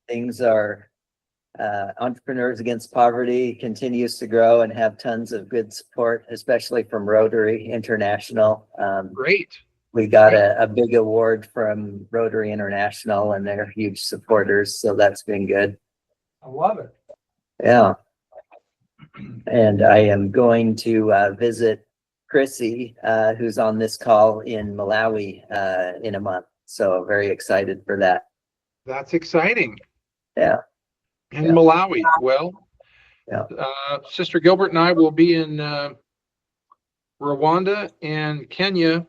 things are Entrepreneurs Against Poverty continues to grow and have tons of good support, especially from Rotary International. Great. We got a big award from Rotary International, and they're huge supporters, so that's been good. I love it. Yeah. And I am going to visit Chrissy, who's on this call in Malawi in a month. So very excited for that. That's exciting. Yeah. In Malawi. Well, yeah. Sister Gilbert and I will be in Rwanda and Kenya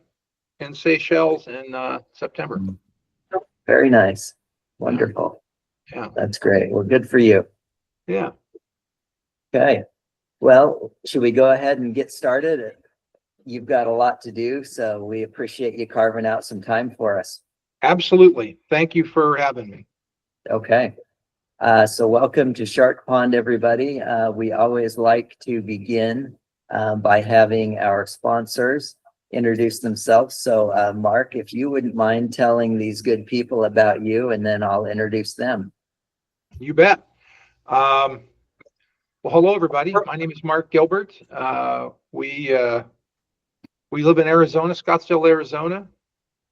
and Seychelles in September. Very nice. Wonderful. Yeah. That's great. Well, good for you. Yeah. Okay. Well, should we go ahead and get started? You've got a lot to do, so we appreciate you carving out some time for us. Absolutely. Thank you for having me. Okay. So welcome to Shark Pond, everybody. We always like to begin by having our sponsors introduce themselves. So Mark, if you wouldn't mind telling these good people about you, and then I'll introduce them. You bet. Well, hello, everybody. My name is Mark Gilbert. We live in Arizona, Scottsdale, Arizona.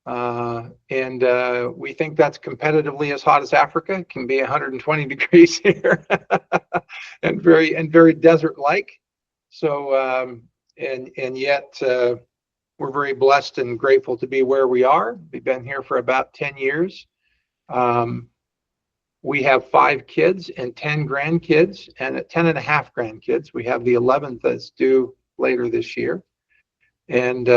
And we think that's competitively as hot as Africa. It can be 120 degrees here and very desert-like. So, and yet we're very blessed and grateful to be where we are. We've been here for about 10 years. We have 5 kids and 10 grandkids, and 10 and a half grandkids. We have the 11th that's due later this year. And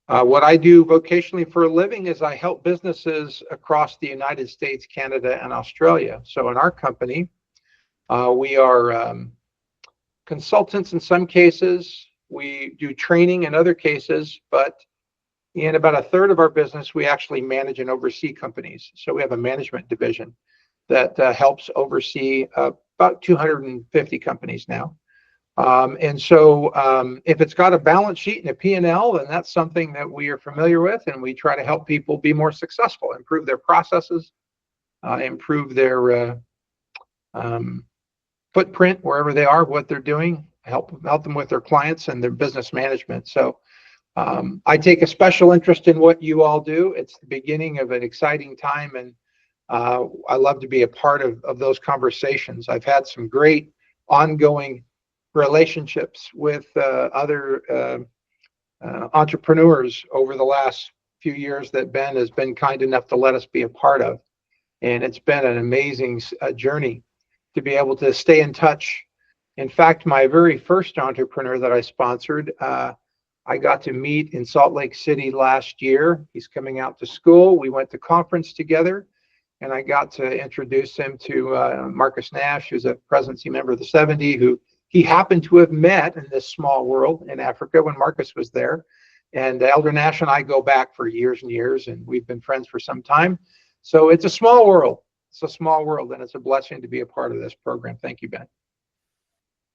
what I do vocationally for a living is I help businesses across the United States, Canada, and Australia. So in our company, we are consultants in some cases. We do training in other cases, but in about a third of our business, we actually manage and oversee companies. So we have a management division that helps oversee about 250 companies now. And so if it's got a balance sheet and a P&L, then that's something that we are familiar with, and we try to help people be more successful, improve their processes, improve their footprint wherever they are, what they're doing, help them with their clients and their business management. So I take a special interest in what you all do. It's the beginning of an exciting time, and I love to be a part of those conversations. I've had some great ongoing relationships with other entrepreneurs over the last few years that Ben has been kind enough to let us be a part of. And it's been an amazing journey to be able to stay in touch. In fact, my very first entrepreneur that I sponsored, I got to meet in Salt Lake City last year. He's coming out to school. We went to conference together, and I got to introduce him to Marcus Nash, who's a presidency member of the 70, who he happened to have met in this small world in Africa when Marcus was there. And Elder Nash and I go back for years and years, and we've been friends for some time. So it's a small world. It's a small world, and it's a blessing to be a part of this program. Thank you, Ben.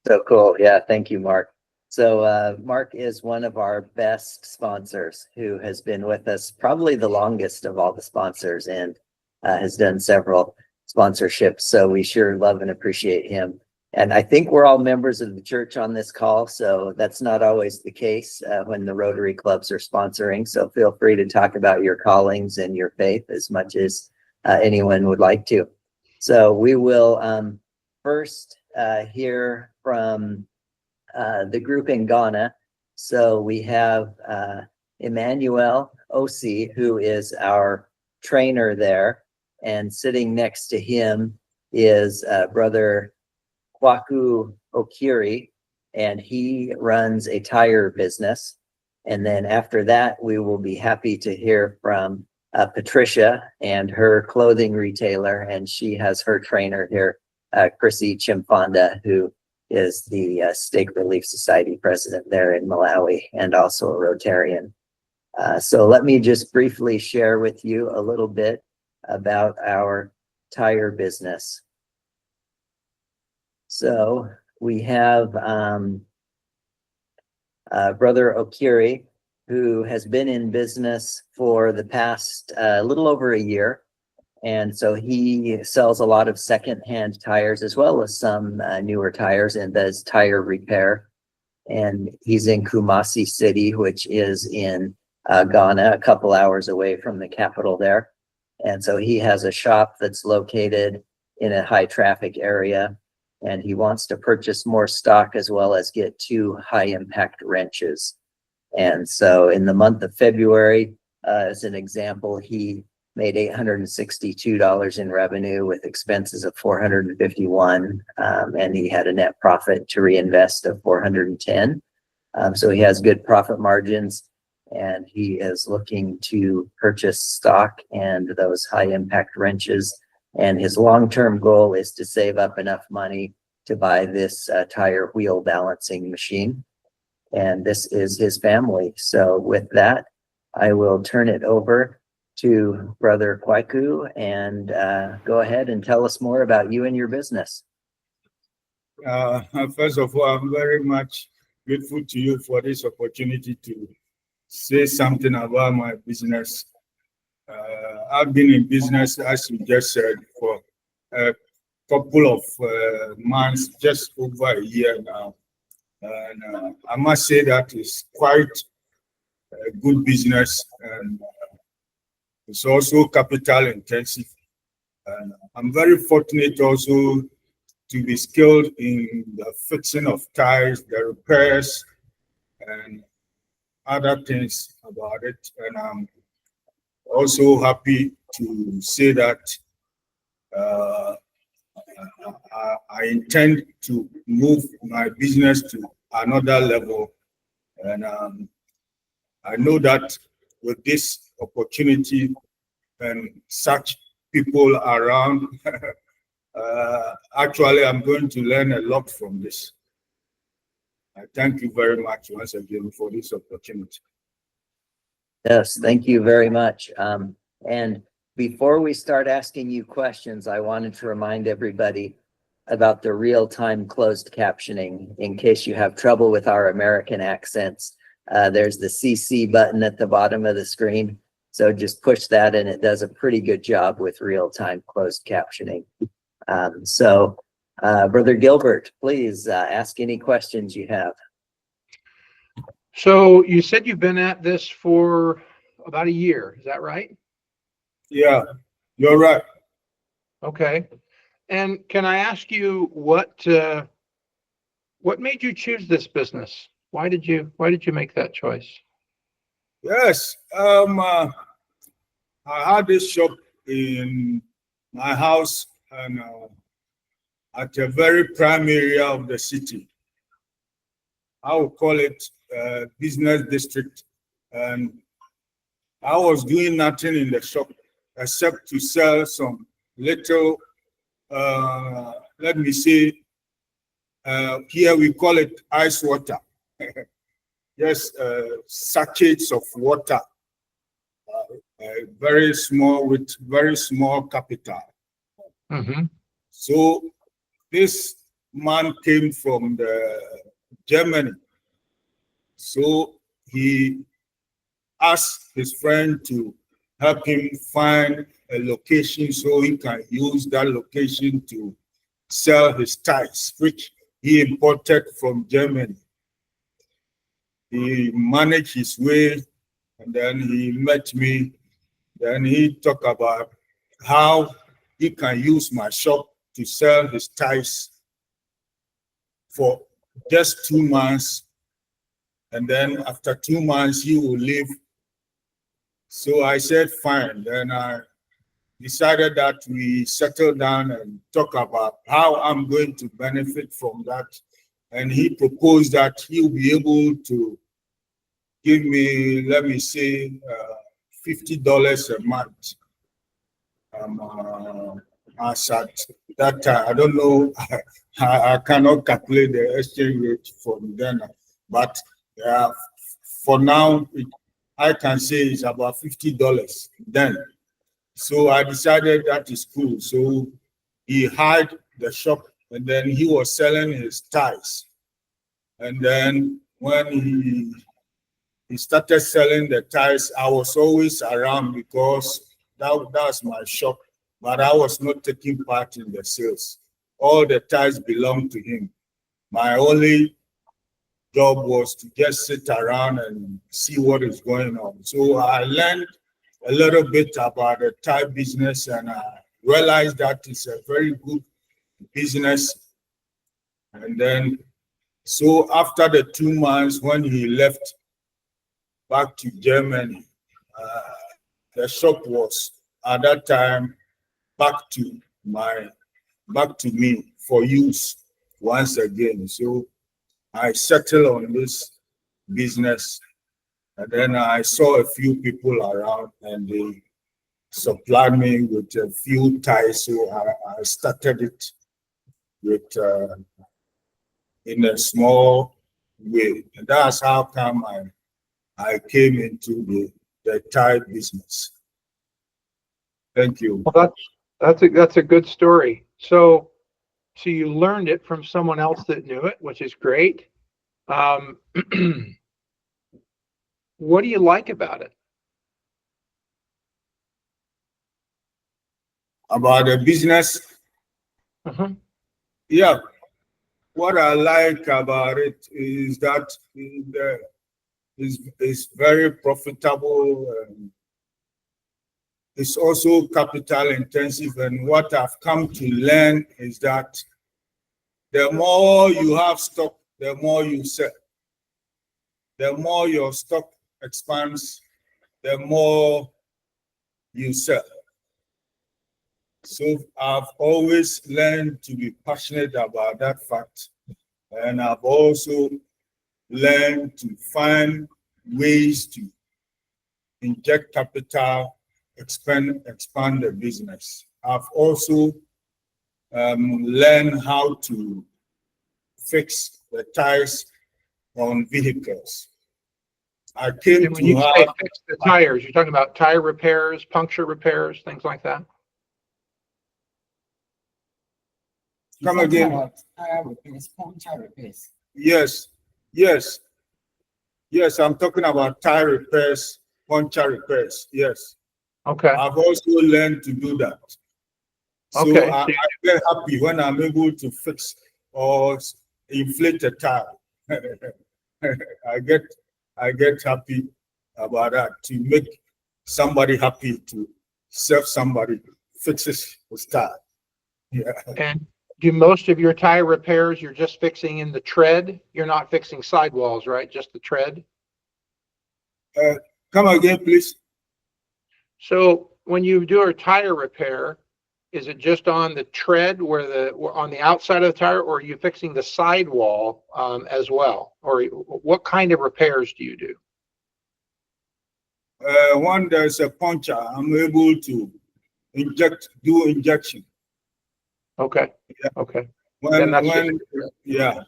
So cool. Yeah, thank you, Mark. So Mark is one of our best sponsors who has been with us probably the longest of all the sponsors, and has done several sponsorships. So we sure love and appreciate him. And I think we're all members of the church on this call, so that's not always the case when the Rotary clubs are sponsoring. So feel free to talk about your callings and your faith as much as anyone would like to. So we will first hear from the group in Ghana. So we have Emmanuel Osi, who is our trainer there, and sitting next to him is Brother Kwaku Okiri, and he runs a tire business. And then after that, we will be happy to hear from Patricia and her clothing retailer, and she has her trainer here, Chrissy Chimfanda, who is the Stake Relief Society president there in Malawi and also a Rotarian. So let me just briefly share with you a little bit about our tire business. So we have Brother Okiri, who has been in business for the past little over a year. And so he sells a lot of secondhand tires as well as some newer tires and does tire repair. And he's in Kumasi City, which is in Ghana, a couple hours away from the capital there. And so he has a shop that's located in a high traffic area, and he wants to purchase more stock as well as get 2 high impact wrenches. And so in the month of February, as an example, he made $862 in revenue with expenses of 451, and he had a net profit to reinvest of 410. So he has good profit margins, and he is looking to purchase stock and those high impact wrenches. And his long-term goal is to save up enough money to buy this tire wheel balancing machine. And this is his family. So with that, I will turn it over to Brother Kwaku and go ahead and tell us more about you and your business. First of all, I'm very much grateful to you for this opportunity to say something about my business. I've been in business, as you just said, for a couple of months, just over a year now. And I must say that it's quite a good business, and it's also capital intensive. And I'm very fortunate also to be skilled in the fixing of tires, the repairs, and other things about it. And I'm also happy to say that I intend to move my business to another level. And I know that with this opportunity and such people around, actually, I'm going to learn a lot from this. I thank you very much once again for this opportunity. Yes, thank you very much. And before we start asking you questions, I wanted to remind everybody about the real-time closed captioning in case you have trouble with our American accents. There's the CC button at the bottom of the screen. So just push that and it does a pretty good job with real-time closed captioning. Brother Gilbert, please ask any questions you have. So you said you've been at this for about a year, is that right? Yeah, you're right. Okay. And can I ask you what made you choose this business? Why did you make that choice? Yes, I had this shop in my house and at a very prime area of the city. I would call it business district, and I was doing nothing in the shop except to sell some little, let me say, here we call it ice water. Yes, sachets of water, very small, with very small capital. Mm-hmm. So this man came from Germany. So he asked his friend to help him find a location so he can use that location to sell his tires, which he imported from Germany. He managed his way, and then he met me. Then he talked about how he can use my shop to sell his tires for just 2 months. And then after 2 months, he will leave. So I said, fine. Then I decided that we settle down and talk about how I'm going to benefit from that. And he proposed that he'll be able to give me, let me say, $50 a month. As at that time, I don't know, I cannot calculate the exchange rate from then, but for now, I can say it's about $50 then. So I decided that is cool. So he hired the shop, and then he was selling his tires. And then when he started selling the tires, I was always around because that's my shop. but I was not taking part in the sales. All the ties belonged to him. My only job was to just sit around and see what is going on. So I learned a little bit about the tie business, and I realized that it's a very good business. And then, so after the 2 months, when he left back to Germany, the shop was at that time back to me for use once again. So I settled on this business, and then I saw a few people around, and they supplied me with a few ties. So I started it with in a small way, and that's how come I came into the tie business. Thank you. Well, that's a good story. So you learned it from someone else that knew it, which is great. What do you like about it? About the business, yeah. What I like about it is that it's very profitable. It's also capital intensive, and what I've come to learn is that the more you have stock, the more you sell. The more your stock expands, the more you sell. So I've always learned to be passionate about that fact, and I've also learned to find ways to inject capital, expand the business. I've also learned how to fix the tires on vehicles. I came And when you to say have fix the tires, you're talking about tire repairs, puncture repairs, things like that? come again. Tire repairs, puncture repairs. Yes. I'm talking about tire repairs, puncture repairs. Yes. Okay. I've also learned to do that. So Okay. I get happy when I'm able to fix or inflate a tire. I get happy about that, to make somebody happy, to serve somebody fixes his tire. Yeah. And do most of your tire repairs, you're just fixing in the tread? You're not fixing sidewalls, right? Just the tread? Come again, please. So when you do a tire repair, is it just on the tread on the outside of the tire, or are you fixing the sidewall as well? Or what kind of repairs do you do? When there's a puncture, I'm able to do injection. Okay. Yeah. Okay. Yeah.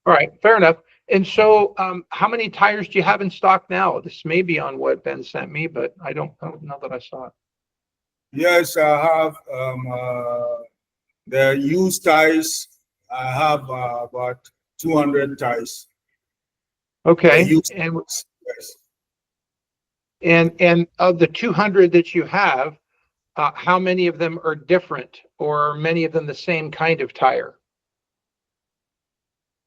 All right. Fair enough. And so how many tires do you have in stock now? This may be on what Ben sent me, but I don't know that I saw it. Yes, I have the used tires. I have about 200 tires. Okay. Yes. And of the 200 that you have, how many of them are different, or are many of them the same kind of tire?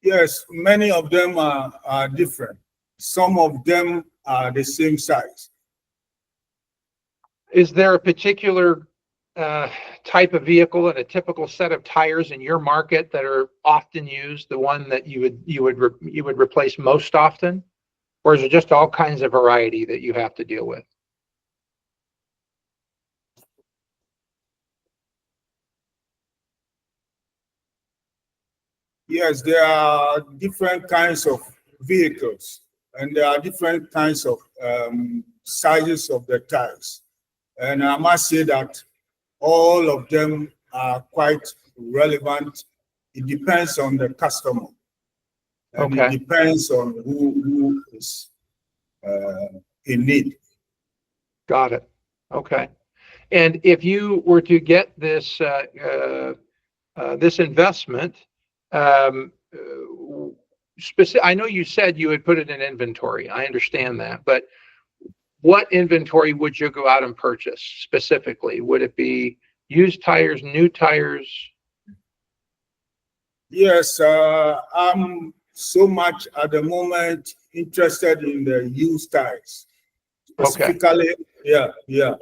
Yes, many of them are different. Some of them are the same size. Is there a particular type of vehicle and a typical set of tires in your market that are often used, the one that you would replace most often, or is it just all kinds of variety that you have to deal with? Yes, there are different kinds of vehicles, and there are different kinds of sizes of the tires. And I must say that all of them are quite relevant. It depends on the customer. And Okay. It depends on who is in need. Got it. Okay. And if you were to get this this investment, I know you said you would put it in inventory. I understand that, but what inventory would you go out and purchase specifically? Would it be used tires, new tires? Yes, I'm so much at the moment interested in the used tires. Specifically, yeah.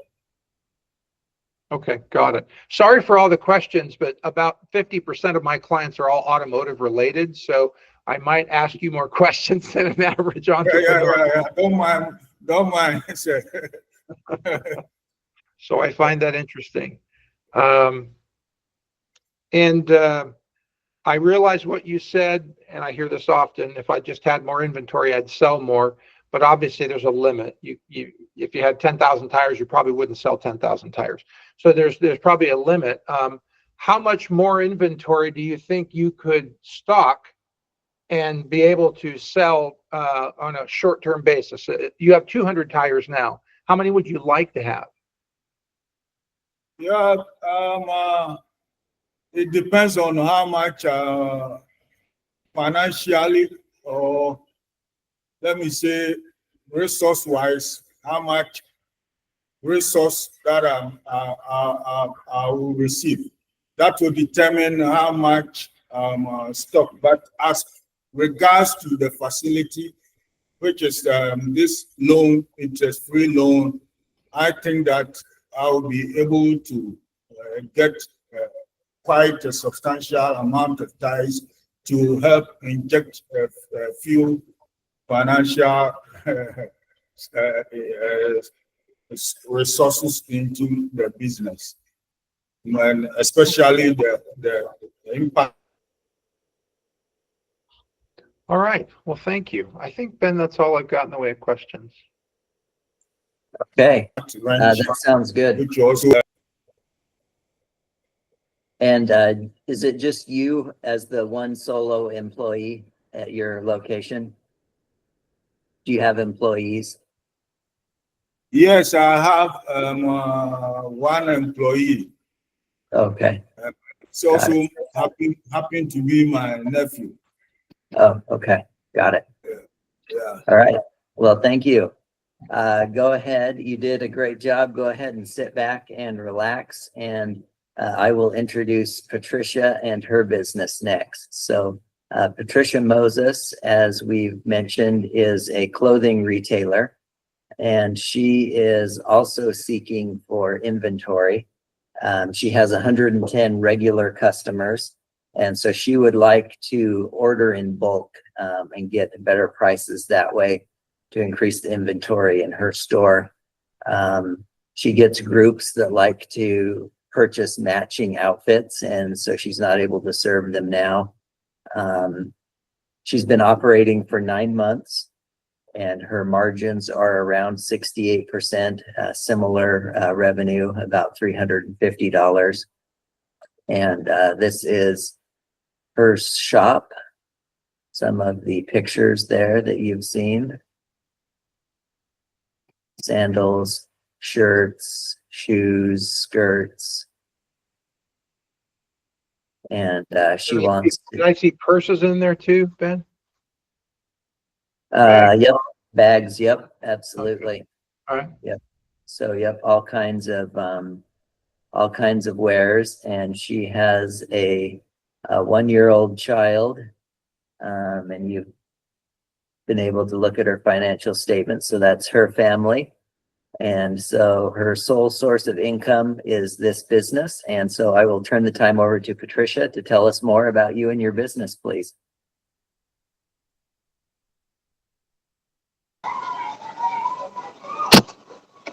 Okay, got it. Sorry for all the questions, but about 50% of my clients are all automotive related, so I might ask you more questions than an average entrepreneur. Yeah. Don't mind. Sir. So I find that interesting. And I realize what you said, and I hear this often. If I just had more inventory, I'd sell more. But obviously, there's a limit. If you had 10,000 tires, you probably wouldn't sell 10,000 tires. So there's probably a limit. How much more inventory do you think you could stock and be able to sell on a short-term basis? You have 200 tires now. How many would you like to have? Yeah, it depends on how much financially, or let me say resource-wise, how much resource that I will receive. That will determine how much stock. But as regards to the facility, which is this loan, interest-free loan, I think that I will be able to get quite a substantial amount of tires to help inject a few financial resources into the business, and especially the impact. All right. Well, thank you. I think, Ben, that's all I've got in the way of questions. Okay, that sounds good. Which also, And is it just you as the one solo employee at your location? Do you have employees? yes, I have one employee. Okay. It's also happen to be my nephew. Oh, okay. Got it. Yeah. All right. Well, thank you. Go ahead. You did a great job. Go ahead and sit back and relax. And I will introduce Patricia and her business next. So Patricia Moses, as we've mentioned, is a clothing retailer, and she is also seeking for inventory. She has 110 regular customers, and so she would like to order in bulk and get better prices that way to increase the inventory in her store. She gets groups that like to purchase matching outfits, and so she's not able to serve them now. She's been operating for 9 months, and her margins are around 68%, similar revenue, about $350. And this is her shop. Some of the pictures there that you've seen. Sandals, shirts, shoes, skirts. And she wants Did I see purses in there too, Ben? yep, bags, yep, absolutely. Okay. All right. Yep. So yep, all kinds of wares, and she has a 1-year-old child, and you've been able to look at her financial statements. So that's her family. And so her sole source of income is this business. And so I will turn the time over to Patricia to tell us more about you and your business, please.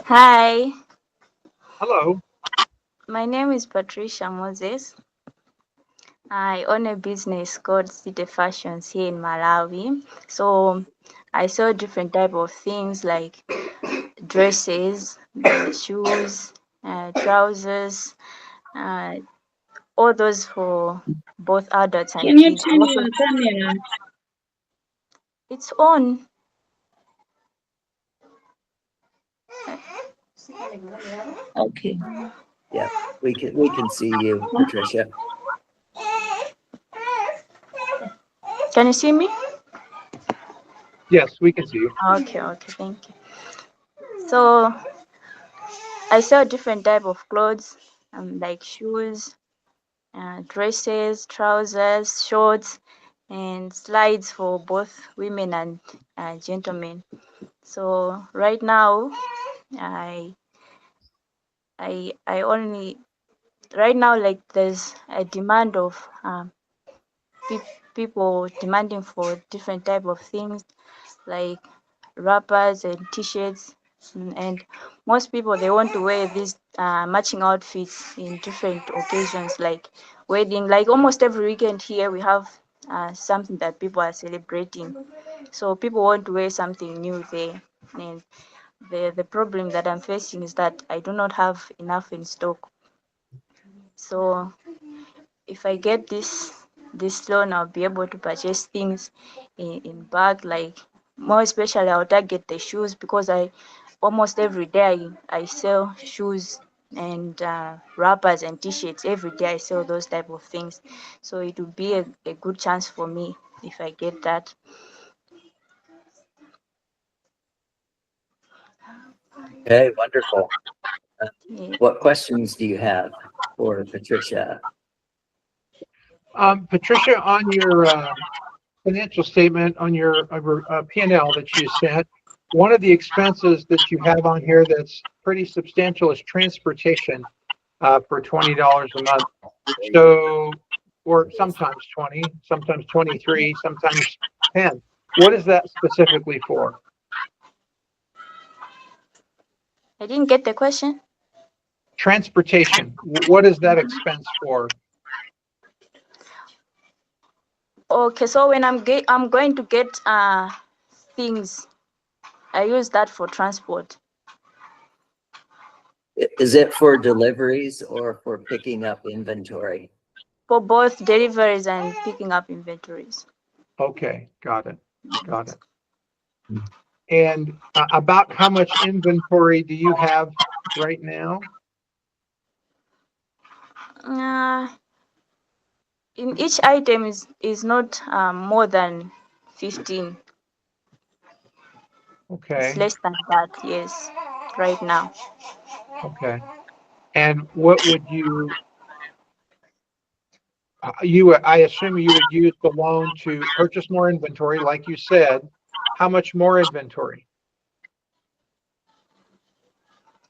Hi, Hello. my name is Patricia Moses. I own a business called City Fashions here in Malawi. So I sell different type of things like dresses, shoes, trousers, all those for both adults and Can you kids. turn your camera? It's on. Okay. Yeah, we can see you, Patricia. Can you see me? Yes, we can see you. Okay, thank you. So I sell different type of clothes, like shoes, dresses, trousers, shorts, and slides for both women and gentlemen. So right now, I I only right now, like, there's a demand of people demanding for different type of things like wrappers and t-shirts. And most people, they want to wear these matching outfits in different occasions, like wedding. Like almost every weekend here we have something that people are celebrating, so people want to wear something new there. And the problem that I'm facing is that I do not have enough in stock. So if I get this loan, I'll be able to purchase things in bulk. Like, more especially, I'll target the shoes, because I almost every day I sell shoes and wrappers and t-shirts. Every day I sell those type of things, so it would be a good chance for me if I get that. Okay, wonderful. Yeah. What questions do you have for Patricia? Patricia, on your financial statement, on your P&L that you sent, one of the expenses that you have on here that's pretty substantial is transportation for $20 a month. So, or sometimes 20, sometimes 23, sometimes 10. What is that specifically for? I didn't get the question. Transportation. What is that expense for? Okay, so when I'm going to get things, I use that for transport. Is it for deliveries or for picking up inventory? For both deliveries and picking up inventories. Okay, got it. Got it. And about how much inventory do you have right now? Uh, in each item is not more than 15. It's Okay, less than that, yes, right now. okay. And what would you, I assume you would use the loan to purchase more inventory, like you said. How much more inventory?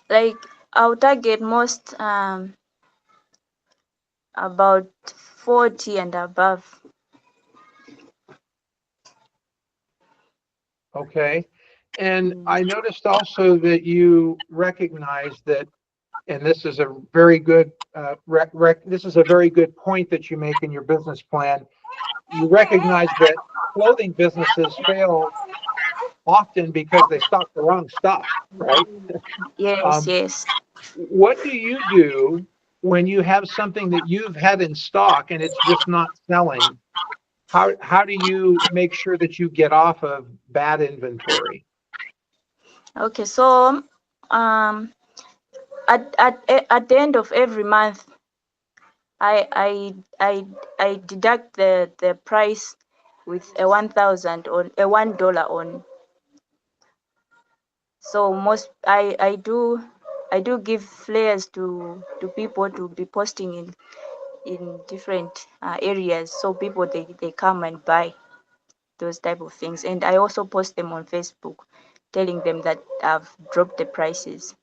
Like, I'll target most about 40 and above. Okay. And I noticed also that you recognize that, and this is a very good this is a very good point that you make in your business plan. You recognize that clothing businesses fail often because they stock the wrong stuff, right? Yes, Um, yes. what do you do when you have something that you've had in stock and it's just not selling? How do you make sure that you get off of bad inventory? Okay, so um at the end of every month, I I I I deduct the price with a 1,000 on a $1 on. So I do give flyers to people to be posting in different areas, so people they come and buy those type of things. And I also post them on Facebook, telling them that I've dropped the prices,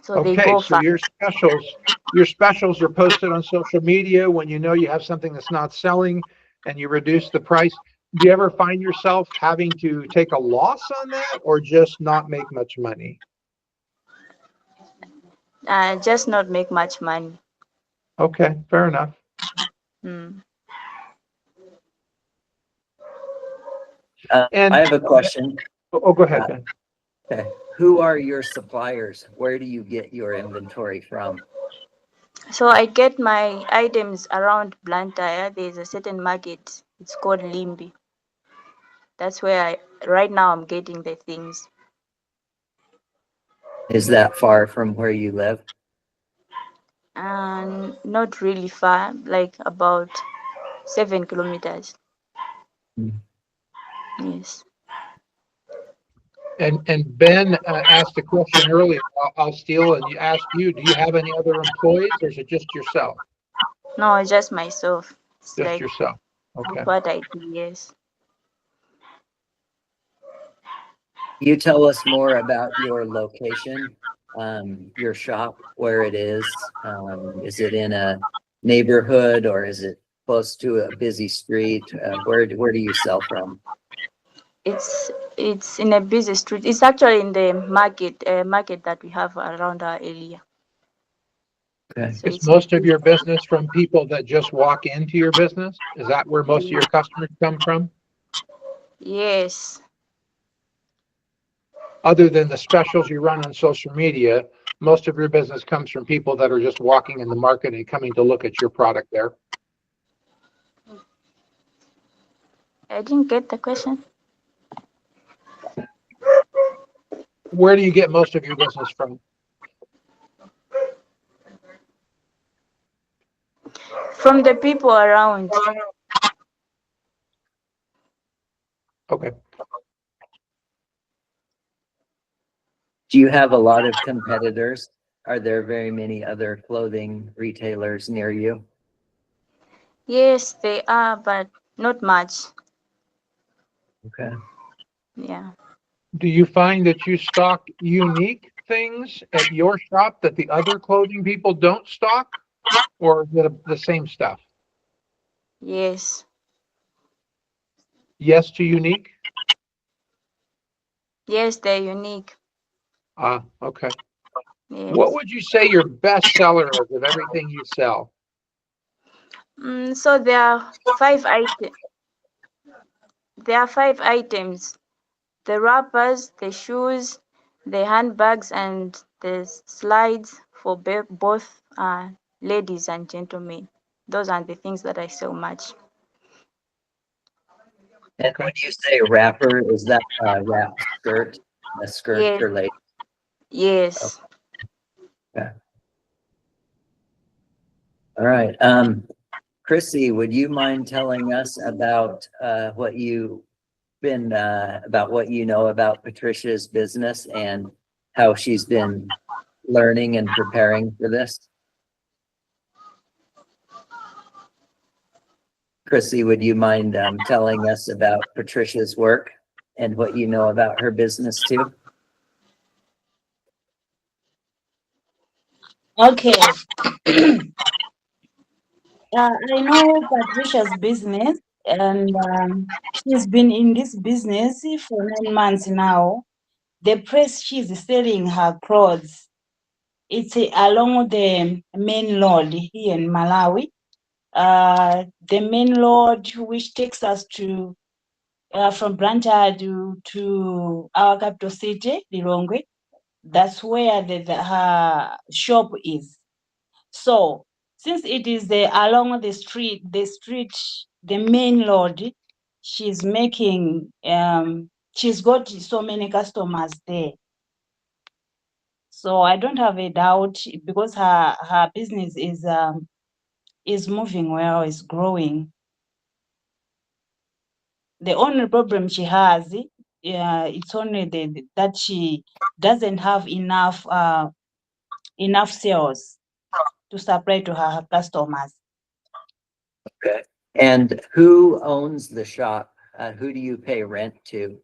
so they Okay, go so fast. your specials are posted on social media when you know you have something that's not selling and you reduce the price. Do you ever find yourself having to take a loss on that or just not make much money? Just not make much money. Okay, fair enough. Mm. And I have a question. go ahead, Ben. Okay. Who are your suppliers? Where do you get your inventory from? So I get my items around Blantyre. There's a certain market. It's called Limbi. That's where right now I'm getting the things. Is that far from where you live? And not really far, like about 7 kilometers. Mm. Yes. And Ben asked a question earlier. I'll steal and you asked you. Do you have any other employees, or is it just yourself? No, just myself. It's Just like yourself. Okay. what I do, yes. You tell us more about your location, your shop, where it is. Is it in a neighborhood or is it close to a busy street? Where do you sell from? It's in a busy street. It's actually in the market that we have around our area. Okay. So Is it's most of your business from people that just walk into your business? Is that where most of your customers come from? yes. Other than the specials you run on social media, most of your business comes from people that are just walking in the market and coming to look at your product there. I didn't get the question. Where do you get most of your business from? From the people around. Okay. Do you have a lot of competitors? Are there very many other clothing retailers near you? Yes, they are, but not much. Okay. Yeah. Do you find that you stock unique things at your shop that the other clothing people don't stock, or the same stuff? Yes. Yes to unique? Yes, they're unique. Ah, okay. What Yes. would you say your best seller is of everything you sell? So there are five items. There are five items: the wrappers, the shoes, the handbags, and the slides for both ladies and gentlemen. Those are the things that I sell much. And Okay. when you say wrapper, is that a wrap skirt? A skirt Yes. for ladies? Yes. Okay. All right. Chrissy, would you mind telling us about what you been about what you know about Patricia's business and how she's been learning and preparing for this? Chrissy, would you mind telling us about Patricia's work and what you know about her business too? Okay. I know Patricia's business, and she's been in this business for 9 months now. The place she's selling her clothes, it's along the main road here in Malawi. The main road which takes us to from Blantyre to our capital city, Lilongwe. That's where her shop is. So since it is along the street, the main road, she's making she's got so many customers there. So I don't have a doubt because her business is moving well, is growing. The only problem she has, it's only that she doesn't have enough sales to supply to her customers. Okay. And who owns the shop? Who do you pay rent to?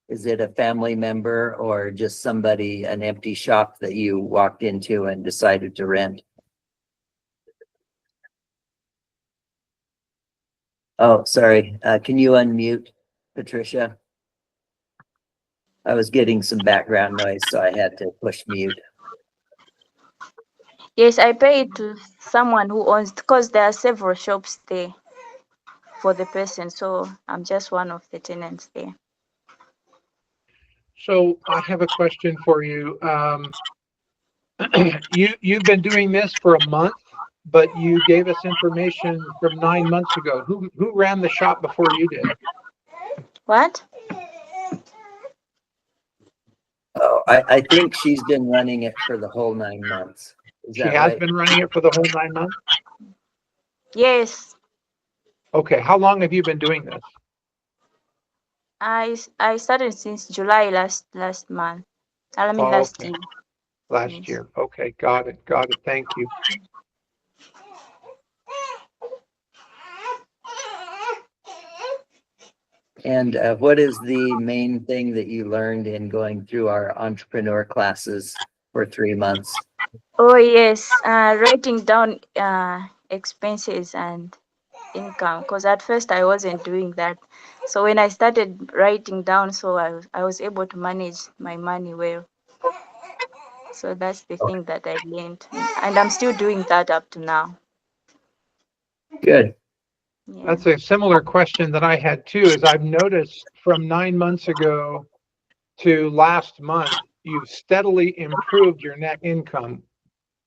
Is it a family member or just somebody, an empty shop that you walked into and decided to rent? Oh, sorry. Can you unmute Patricia? I was getting some background noise, so I had to push mute. Yes, I pay it to someone who owns, because there are several shops there for the person. So I'm just one of the tenants there. So I have a question for you. You've been doing this for a month, but you gave us information from 9 months ago. Who ran the shop before you did? What? Oh, I think she's been running it for the whole 9 months. Is She that has right? been running it for the whole 9 months? Yes. Okay, how long have you been doing this? I started since July last month. I mean Oh, last okay. year. Last Yes. year. Okay, got it. Got it. Thank you. And what is the main thing that you learned in going through our entrepreneur classes for 3 months? Oh yes, writing down expenses and income. Because at first I wasn't doing that. So when I started writing down, so I was able to manage my money well. So that's the thing that I learned, and I'm still doing that up to now. Good. Yeah. That's a similar question that I had too, is I've noticed from 9 months ago to last month, you've steadily improved your net income.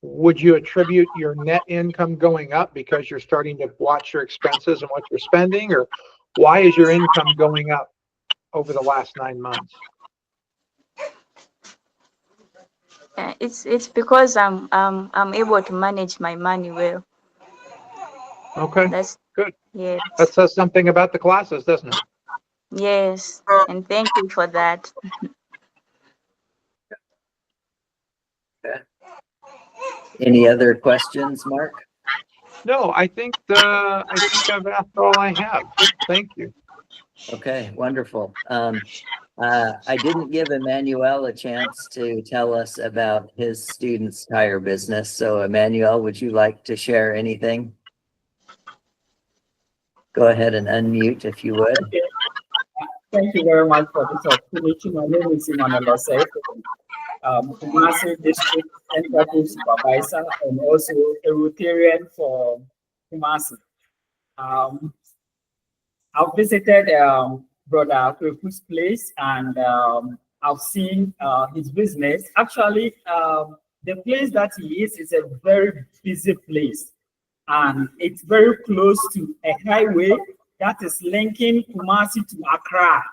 Would you attribute your net income going up because you're starting to watch your expenses and what you're spending, or why is your income going up over the last 9 months? It's because I'm able to manage my money well. Okay, That's good. yes, That says something about the classes, doesn't it? yes, and thank you for that. Any other questions, Mark? No, I think I've asked all I have. Thank you. Okay, wonderful. I didn't give Emmanuel a chance to tell us about his student's tire business. So Emmanuel, would you like to share anything? Go ahead and unmute if you would. Okay. Thank you very much for this opportunity. My name is Emmanuel Osei, Kumasi District Enterprise Supervisor and also a Rotarian for Kumasi. I've visited Brother Kweku's place and I've seen his business. Actually, the place that he is a very busy place, and it's very close to a highway that is linking Kumasi to Accra.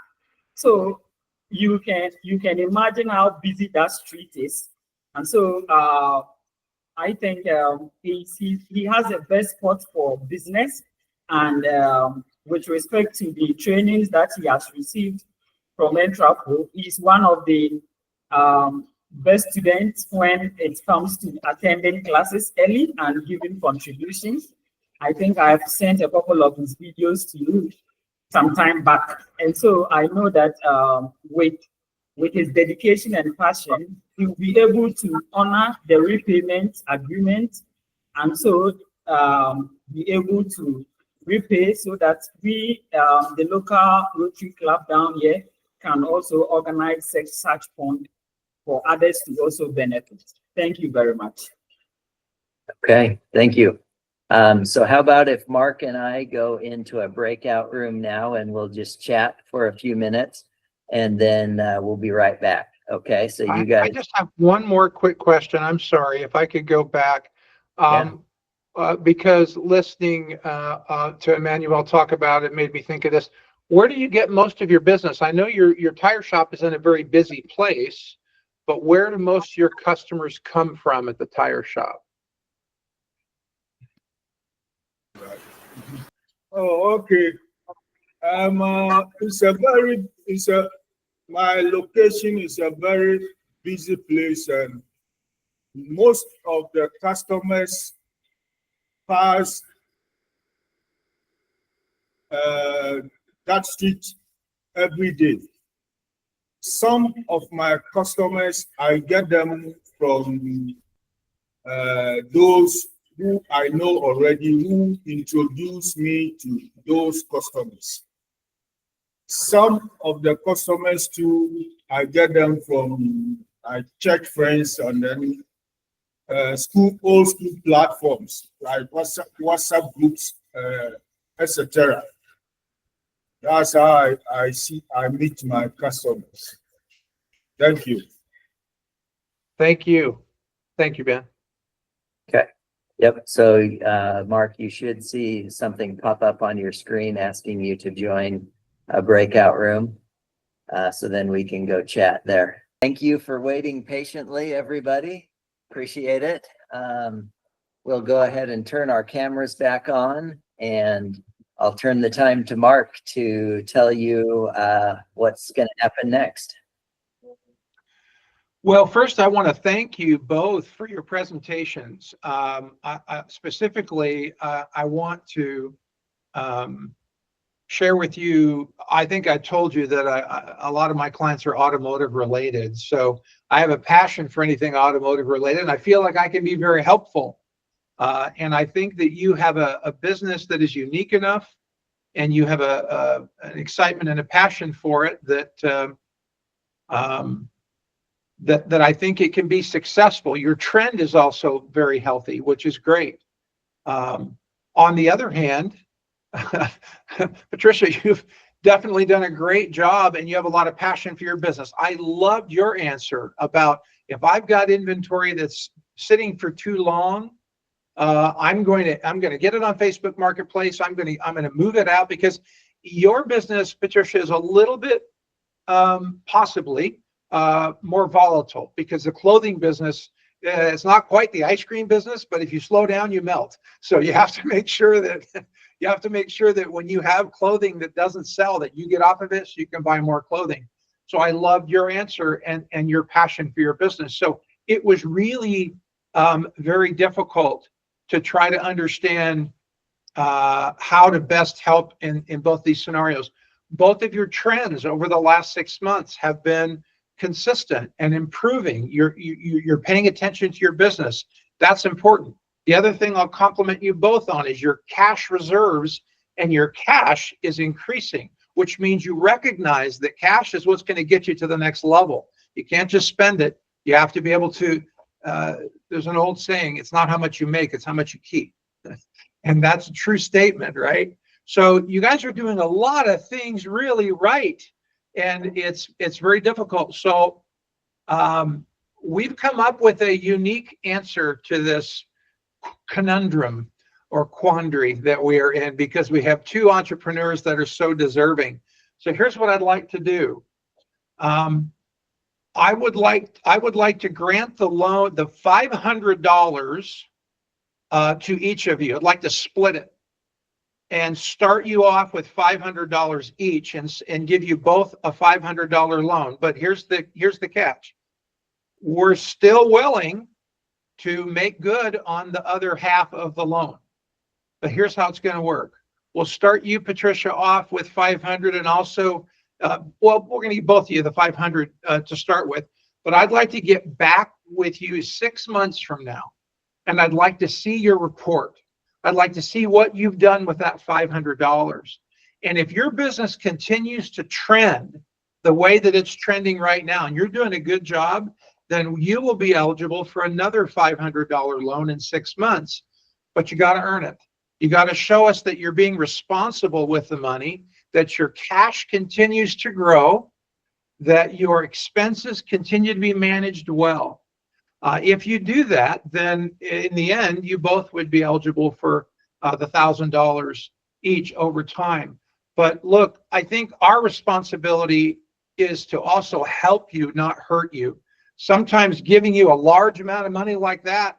So you can imagine how busy that street is, and so I think he has the best spot for business, and with respect to the trainings that he has received from Entrapo, he's one of the best students when it comes to attending classes early and giving contributions. I think I've sent a couple of his videos to you some time back, and so I know that with his dedication and passion, he will be able to honor the repayment agreement, and so be able to repay so that we, the local Rotary Club down here, can also organize such fund for others to also benefit. Thank you very much. Okay, thank you. So how about if Mark and I go into a breakout room now and we'll just chat for a few minutes and then we'll be right back. Okay, so you guys. I just have one more quick question. I'm sorry if I could go back. Because listening to Emmanuel talk about it made me think of this. Where do you get most of your business? I know your tire shop is in a very busy place, but where do most of your customers come from at the tire shop? Oh, okay. My location is a very busy place, and most of the customers pass that street every day. Some of my customers, I get them from those who I know already, who introduce me to those customers. Some of the customers too, I get them from church friends and then old school platforms like WhatsApp groups, etc. That's how I meet my customers. Thank you. Thank you. Thank you, Ben. Okay. Yep. So, Mark, you should see something pop up on your screen asking you to join a breakout room. So then we can go chat there. Thank you for waiting patiently, everybody. Appreciate it. We'll go ahead and turn our cameras back on and I'll turn the time to Mark to tell you what's going to happen next. Well, first, I want to thank you both for your presentations. Specifically, I want to share with you, I think I told you that a lot of my clients are automotive related. So I have a passion for anything automotive related, and I feel like I can be very helpful. And I think that you have a business that is unique enough, and you have an excitement and a passion for it that that I think it can be successful. Your trend is also very healthy, which is great. On the other hand, Patricia, you've definitely done a great job, and you have a lot of passion for your business. I loved your answer about if I've got inventory that's sitting for too long, I'm going to get it on Facebook Marketplace. I'm going to move it out, because your business, Patricia, is a little bit possibly more volatile, because the clothing business, it's not quite the ice cream business, but if you slow down, you melt. So you have to make sure that when you have clothing that doesn't sell, that you get off of it so you can buy more clothing. So I loved your answer and your passion for your business. So it was really very difficult to try to understand how to best help in both these scenarios. Both of your trends over the last 6 months have been consistent and improving. You're paying attention to your business. That's important. The other thing I'll compliment you both on is your cash reserves, and your cash is increasing, which means you recognize that cash is what's going to get you to the next level. You can't just spend it. You have to be able to, there's an old saying, it's not how much you make, it's how much you keep. And that's a true statement, right? So you guys are doing a lot of things really right, and it's very difficult. So we've come up with a unique answer to this conundrum or quandary that we are in, because we have two entrepreneurs that are so deserving. So here's what I'd like to do. I would like to grant the loan, the $500 to each of you. I'd like to split it and start you off with $500 each, and give you both a $500 loan. But here's the catch. We're still willing to make good on the other half of the loan. But here's how it's going to work. We'll start you, Patricia, off with 500, and also, well, we're going to give both of you the 500 to start with. But I'd like to get back with you 6 months from now, and I'd like to see your report. I'd like to see what you've done with that $500. And if your business continues to trend the way that it's trending right now, and you're doing a good job, then you will be eligible for another $500 loan in 6 months. But you got to earn it. You got to show us that you're being responsible with the money, that your cash continues to grow, that your expenses continue to be managed well. If you do that, then in the end, you both would be eligible for the $1,000 each over time. But look, I think our responsibility is to also help you, not hurt you. Sometimes giving you a large amount of money like that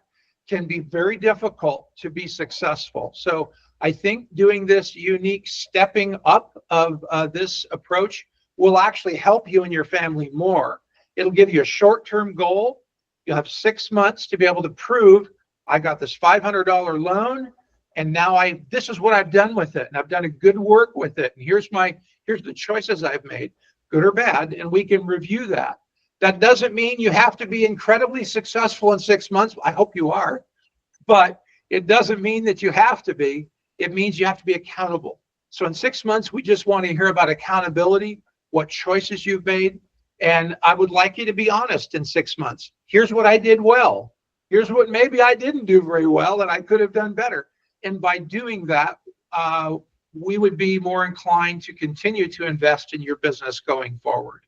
can be very difficult to be successful. So I think doing this unique stepping up of this approach will actually help you and your family more. It'll give you a short-term goal. You'll have 6 months to be able to prove, I got this $500 loan, and now this is what I've done with it, and I've done a good work with it, and here's the choices I've made, good or bad, and we can review that. That doesn't mean you have to be incredibly successful in 6 months. I hope you are, but it doesn't mean that you have to be. It means you have to be accountable. So in 6 months, we just want to hear about accountability, what choices you've made, and I would like you to be honest in 6 months. Here's what I did well. Here's what maybe I didn't do very well and I could have done better. And by doing that, we would be more inclined to continue to invest in your business going forward.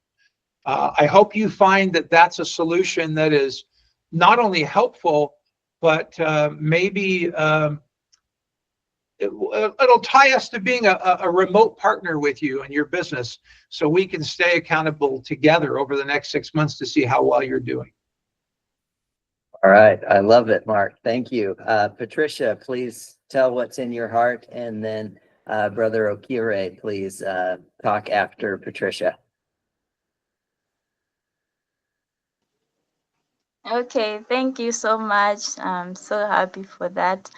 I hope you find that that's a solution that is not only helpful, but maybe it'll tie us to being a remote partner with you and your business, so we can stay accountable together over the next 6 months to see how well you're doing. All right. I love it, Mark. Thank you. Patricia, please tell what's in your heart, and then Brother Okire, please talk after Patricia. Okay, thank you so much. I'm so happy for that.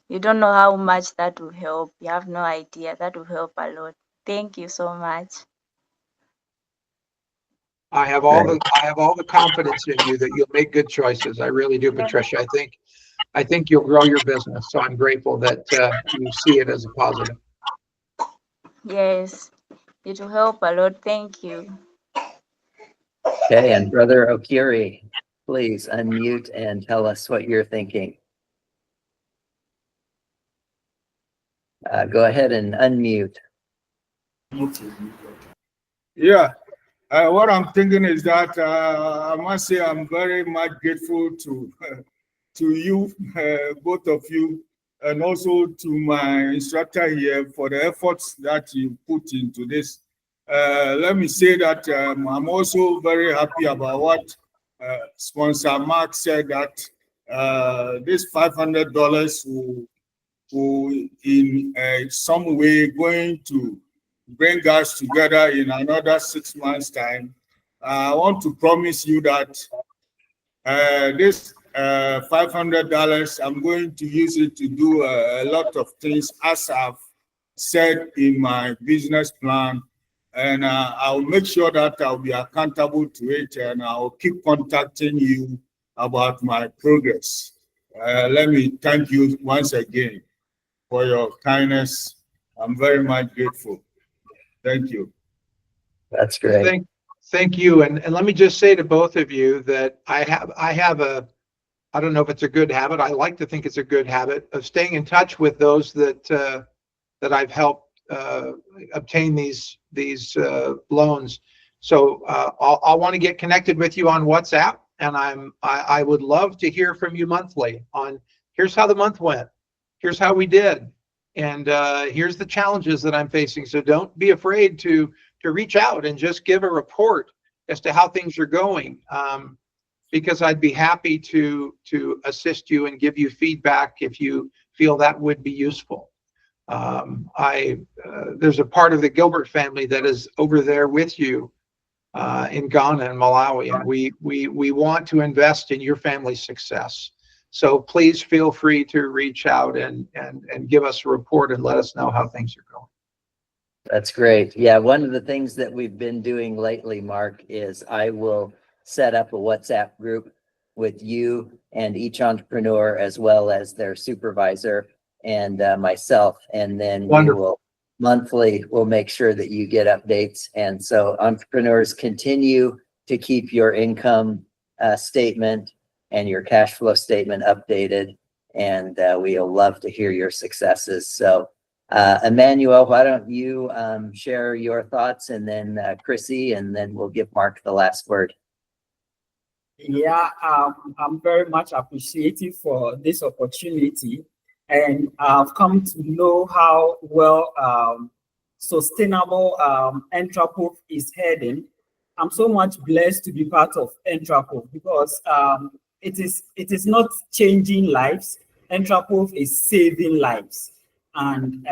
You don't know how much that will help. You have no idea. That will help a lot. Thank you so much. I have all the confidence in you that you'll make good choices. I really do, Patricia. I think you'll grow your business. So I'm grateful that you see it as a positive. Yes, it will help a lot. Thank you. Okay, and Brother Okiri, please unmute and tell us what you're thinking. Go ahead and unmute. Yeah, what I'm thinking is that I must say I'm very much grateful to you, both of you, and also to my instructor here for the efforts that you put into this. Let me say that I'm also very happy about what sponsor Mark said, that this $500 will in some way going to bring us together in another 6 months' time. I want to promise you that this $500, I'm going to use it to do a lot of things as I've said in my business plan. And I'll make sure that I'll be accountable to it, and I'll keep contacting you about my progress. Let me thank you once again for your kindness. I'm very much grateful. Thank you. That's great. Thank you. And let me just say to both of you that I have I don't know if it's a good habit. I like to think it's a good habit of staying in touch with those that I've helped obtain these loans. So I'll want to get connected with you on WhatsApp, and I would love to hear from you monthly on here's how the month went, here's how we did, and here's the challenges that I'm facing. So don't be afraid to reach out and just give a report as to how things are going, because I'd be happy to assist you and give you feedback if you feel that would be useful. There's a part of the Gilbert family that is over there with you in Ghana and Malawi, and we want to invest in your family's success. So please feel free to reach out and give us a report and let us know how things are going. That's great. Yeah, one of the things that we've been doing lately, Mark, is I will set up a WhatsApp group with you and each entrepreneur as well as their supervisor and myself, and then we will monthly, we'll make sure that you get updates. And so entrepreneurs, continue to keep your income statement and your cash flow statement updated, and we'll love to hear your successes. So Emmanuel, why don't you share your thoughts, and then Chrissy, and then we'll give Mark the last word. Yeah, I'm very much appreciative for this opportunity, and I've come to know how well sustainable Entraproof is heading. I'm so much blessed to be part of Entraproof because it is not changing lives. Entraproof is saving lives, and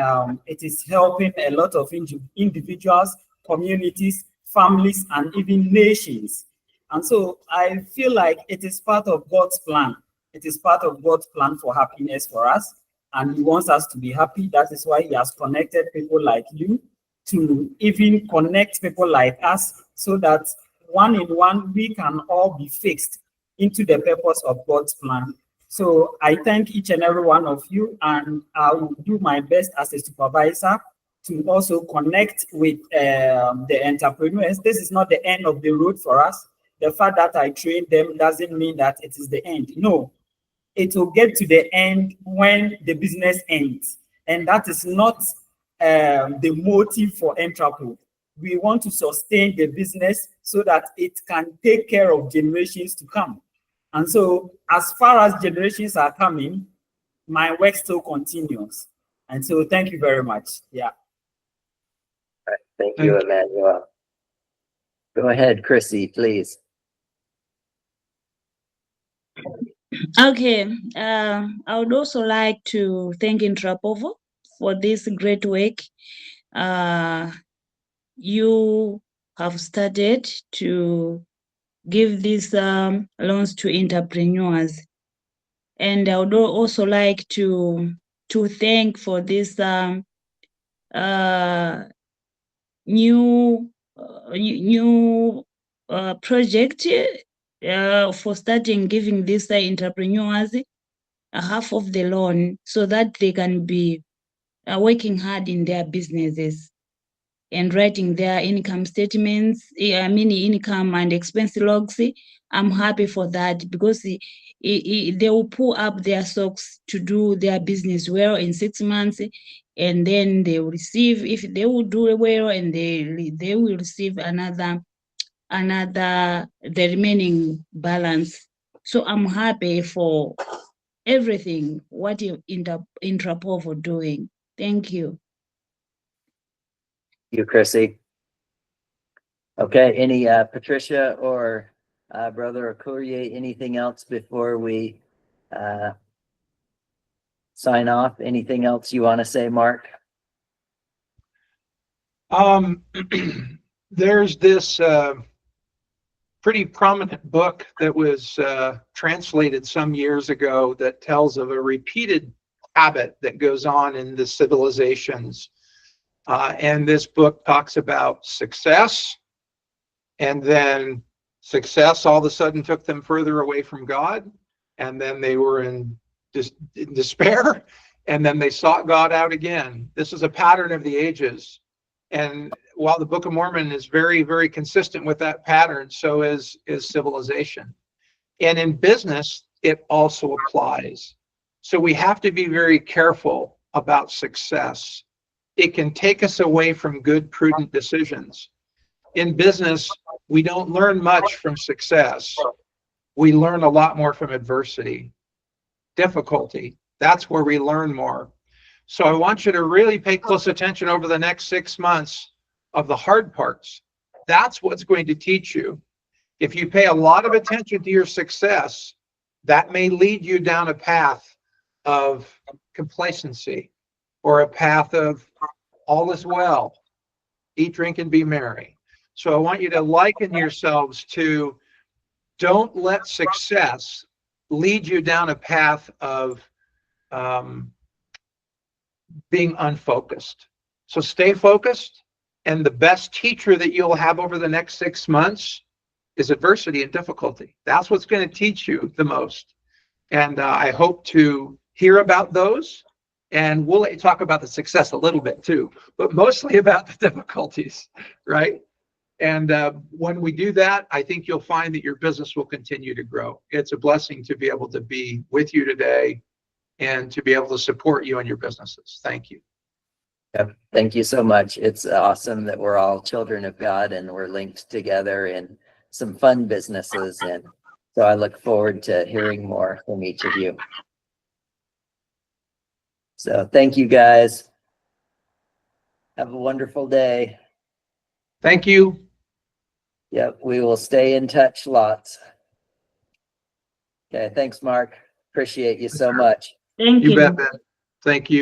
it is helping a lot of individuals, communities, families, and even nations. And so I feel like it is part of God's plan. It is part of God's plan for happiness for us. And He wants us to be happy. That is why He has connected people like you to even connect people like us, so that one in one, we can all be fixed into the purpose of God's plan. So I thank each and every one of you, and I will do my best as a supervisor to also connect with the entrepreneurs. This is not the end of the road for us. The fact that I train them doesn't mean that it is the end. No, it will get to the end when the business ends. And that is not the motive for Entraproof. We want to sustain the business so that it can take care of generations to come. And so as far as generations are coming, my work still continues. And so thank you very much. Yeah. All right. Thank you, Emmanuel. Go ahead, Chrissy, please. Okay, I would also like to thank Entraproof for this great work you have started to give these loans to entrepreneurs. And I would also like to thank for this new project for starting giving these entrepreneurs half of the loan so that they can be working hard in their businesses and writing their income statements, income and expense logs. I'm happy for that because they will pull up their stocks to do their business well in 6 months, and then they will receive, if they will do well, and they will receive another the remaining balance. So I'm happy for everything what you Intrapov for doing. Thank you. You, Chrissy. Okay, any Patricia or Brother Courier, anything else before we sign off? Anything else you want to say, Mark? There's this pretty prominent book that was translated some years ago that tells of a repeated habit that goes on in the civilizations. And this book talks about success, and then success all of a sudden took them further away from God, and then they were in despair, and then they sought God out again. This is a pattern of the ages. And while the Book of Mormon is very, very consistent with that pattern, so is civilization. And in business, it also applies. So we have to be very careful about success. It can take us away from good, prudent decisions. In business, we don't learn much from success. We learn a lot more from adversity, difficulty. That's where we learn more. So I want you to really pay close attention over the next 6 months of the hard parts. That's what's going to teach you. If you pay a lot of attention to your success, that may lead you down a path of complacency or a path of all is well, eat, drink, and be merry. So I want you to liken yourselves to, don't let success lead you down a path of being unfocused. So stay focused, and the best teacher that you'll have over the next 6 months is adversity and difficulty. That's what's going to teach you the most. And I hope to hear about those, and we'll talk about the success a little bit too, but mostly about the difficulties, right? And when we do that, I think you'll find that your business will continue to grow. It's a blessing to be able to be with you today and to be able to support you in your businesses. Thank you. Yep. Thank you so much. It's awesome that we're all children of God and we're linked together in some fun businesses. And so I look forward to hearing more from each of you. So thank you, guys. Have a wonderful day. Thank you. Yep, we will stay in touch lots. Okay, thanks, Mark. Appreciate you so much. Thank You you. bet, Ben. Thank you.